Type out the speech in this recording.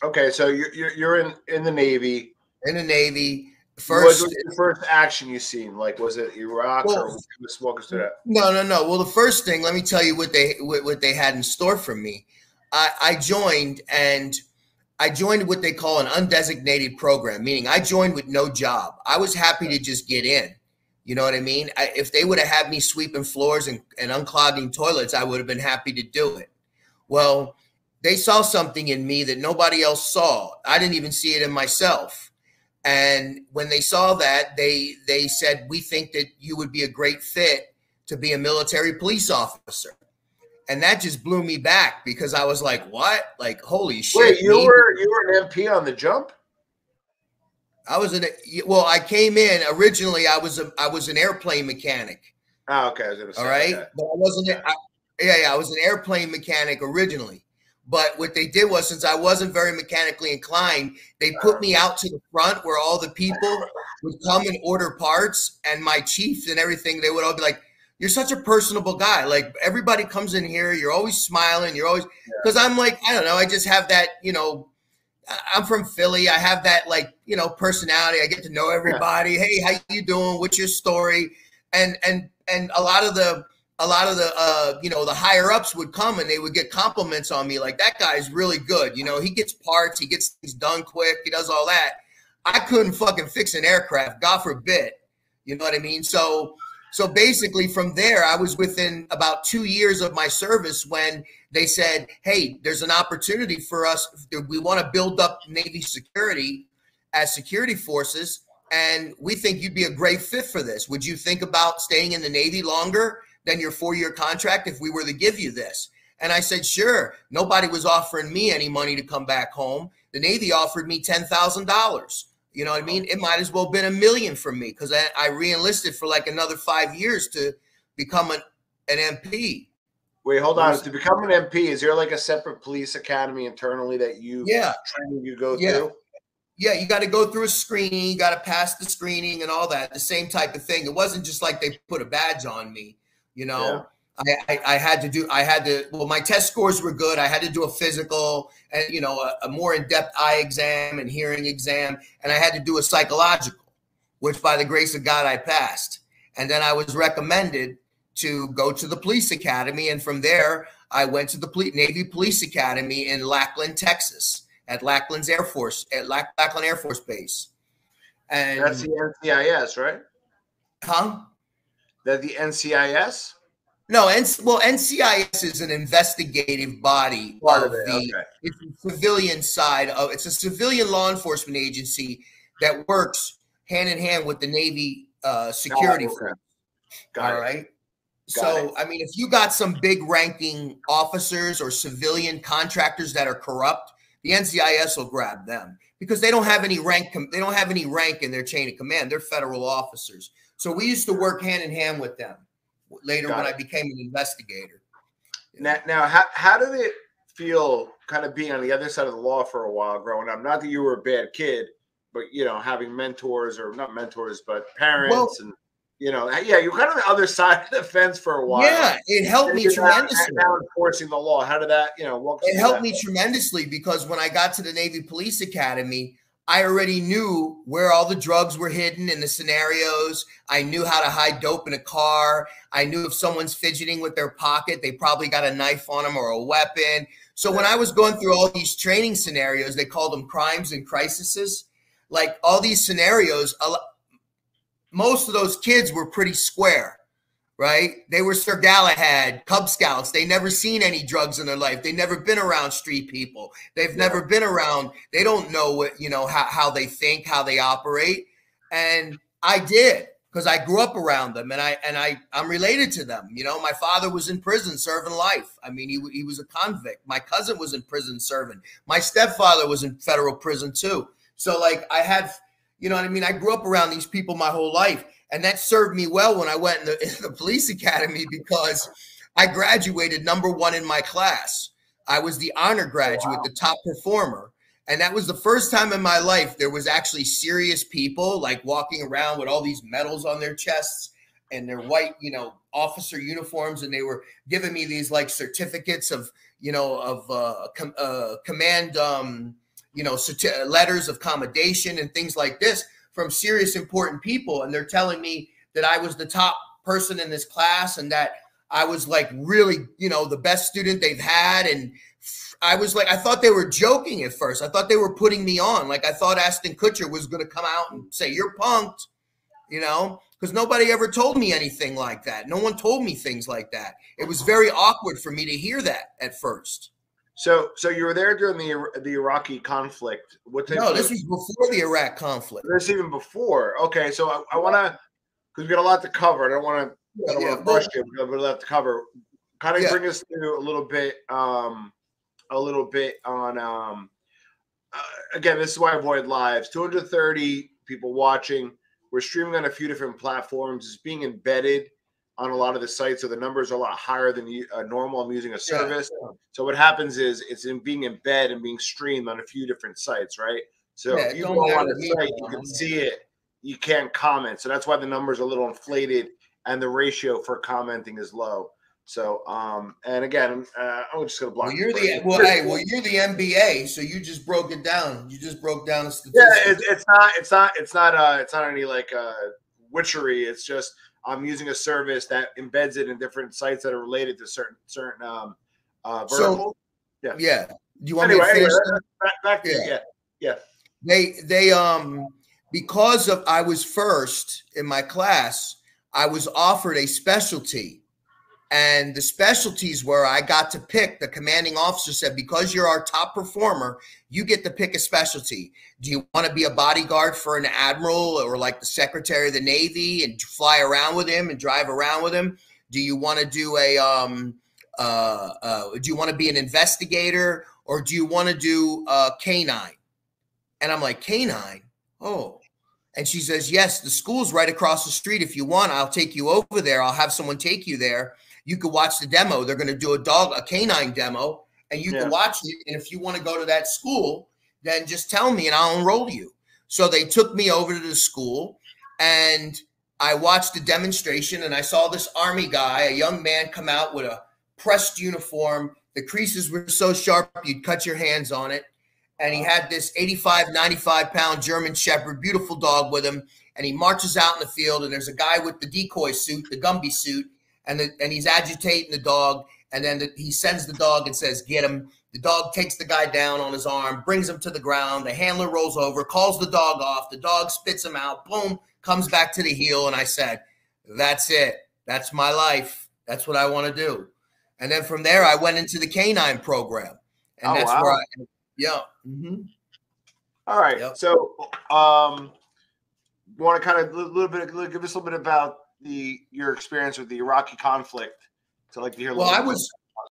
Okay, so you're in the Navy. In the Navy. What was First, the first action you seen? Like, was it Iraq or just walk us through that? no. Well, the first thing, let me tell you what they had in store for me. I joined, and I joined what they call an undesignated program, meaning I joined with no job. I was happy to just get in. You know what I mean? If they would have had me sweeping floors and unclogging toilets, I would have been happy to do it. Well, they saw something in me that nobody else saw. I didn't even see it in myself. And when they saw that, they said, we think that you would be a great fit to be a military police officer. And that just blew me back because I was like, what? Like, holy shit. Wait, you were an MP on the jump? Well, I came in originally. I was an airplane mechanic. Oh, okay. I was gonna say, all right. Okay. But I wasn't. I was an airplane mechanic originally. But what they did was, since I wasn't very mechanically inclined, they put me out to the front where all the people would come and order parts, and my chiefs and everything, they would all be like, you're such a personable guy. Like, everybody comes in here, you're always smiling, you're always, because I'm like, I don't know, I just have that, I'm from Philly. I have that, like, personality. I get to know everybody. Hey, how you doing? What's your story? And a lot of the the higher ups would come and they would get compliments on me. Like, that guy's really good. He gets parts, he gets things done quick. He does all that. I couldn't fucking fix an aircraft, God forbid. You know what I mean? So basically from there, I was within about 2 years of my service when they said, hey, there's an opportunity for us. We want to build up Navy security as security forces, and we think you'd be a great fit for this. Would you think about staying in the Navy longer than your 4-year contract if we were to give you this? And I said, sure. Nobody was offering me any money to come back home. The Navy offered me $10,000. You know what I mean? It might as well have been $1 million for me because I re-enlisted for like another 5 years to become an MP. Wait, hold on. To become an MP, is there like a separate police academy internally that you go through? Yeah, you got to go through a screening. You got to pass the screening and all that. The same type of thing. It wasn't just like they put a badge on me. I had to, well, my test scores were good. I had to do a physical and, a more in-depth eye exam and hearing exam. And I had to do a psychological, which by the grace of God, I passed. And then I was recommended to go to the police academy. And from there, I went to the Navy Police Academy in Lackland, Texas, at Lackland Air Force Base. And that's the NCIS, right? Huh? That the NCIS? No, NCIS is an investigative body it's a civilian side of it's a civilian law enforcement agency that works hand in hand with the Navy security force. All right. So, I mean, if you got some big ranking officers or civilian contractors that are corrupt, the NCIS will grab them because they don't have any rank. They don't have any rank in their chain of command. They're federal officers. So we used to work hand in hand with them later when I became an investigator. Now, how did it feel kind of being on the other side of the law for a while growing up? Not that you were a bad kid, but, having mentors or not mentors, but parents you're kind of the other side of the fence for a while. Yeah, it helped me tremendously. Now enforcing the law, how did that, it helped me tremendously because when I got to the Navy Police Academy, I already knew where all the drugs were hidden in the scenarios. I knew how to hide dope in a car. I knew if someone's fidgeting with their pocket, they probably got a knife on them or a weapon. So when I was going through all these training scenarios, they called them crimes and crises. Like all these scenarios, most of those kids were pretty square, right? They were Sir Galahad, Cub Scouts. They never seen any drugs in their life. They never been around street people. They've never been around. They don't know what, how they think, how they operate. And I did because I grew up around them and I'm related to them. My father was in prison serving life. I mean, he was a convict. My cousin was in prison serving. My stepfather was in federal prison too. So like I have, I grew up around these people my whole life. And that served me well when I went in the police academy because I graduated #1 in my class. I was the honor graduate, the top performer. And that was the first time in my life there was actually serious people like walking around with all these medals on their chests and their white, officer uniforms. And they were giving me these like certificates of, command, letters of commendation and things like this from serious, important people. And they're telling me that I was the top person in this class and that I was like really, the best student they've had. And I was like, I thought they were joking at first. I thought they were putting me on. Like I thought Ashton Kutcher was going to come out and say, you're punked, because nobody ever told me anything like that. No one told me things like that. It was very awkward for me to hear that at first. So you were there during the Iraqi conflict. No, this was before the Iraq conflict. This even before. Okay, so I want to, because we got a lot to cover. I don't want to rush you. We have a lot to cover. Kind of bring us through a little bit on again, this is why I avoid lives. 230 people watching. We're streaming on a few different platforms. It's being embedded on a lot of the sites, so the numbers are a lot higher than normal. I'm using a service. So what happens is it's in being embedded and being streamed on a few different sites, right? So if you go on a site, you can see it. You can't comment. So that's why the numbers are a little inflated and the ratio for commenting is low. So, and again, I'm just going to block. You're the NBA, so you just broke it down. You just broke down the statistics. Yeah, it's not any like witchery. It's just I'm using a service that embeds it in different sites that are related to certain verticals. Yeah. Do you want me to finish that? Back to yeah. They because of I was first in my class, I was offered a specialty. And the specialties were I got to pick. The commanding officer said, because you're our top performer, you get to pick a specialty. Do you want to be a bodyguard for an admiral or like the Secretary of the Navy and fly around with him and drive around with him? Do you want to do do you want to be an investigator, or do you want to do canine? And I'm like, canine? Oh. And she says, yes, the school's right across the street. If you want, I'll take you over there. I'll have someone take you there. You could watch the demo. They're going to do a canine demo, and you can watch it. And if you want to go to that school, then just tell me and I'll enroll you. So they took me over to the school, and I watched the demonstration, and I saw this Army guy, a young man, come out with a pressed uniform. The creases were so sharp, you'd cut your hands on it. And he had this 85, 95-pound German Shepherd, beautiful dog with him. And he marches out in the field, and there's a guy with the decoy suit, the Gumby suit, and he's agitating the dog. And then he sends the dog and says, get him. The dog takes the guy down on his arm, brings him to the ground. The handler rolls over, calls the dog off. The dog spits him out. Boom, comes back to the heel. And I said, that's it. That's my life. That's what I want to do. And then from there, I went into the canine program. And that's where All right. Yep. So, you want to kind of give us a little bit about your experience with the Iraqi conflict? So, I'd like to hear. Well, I was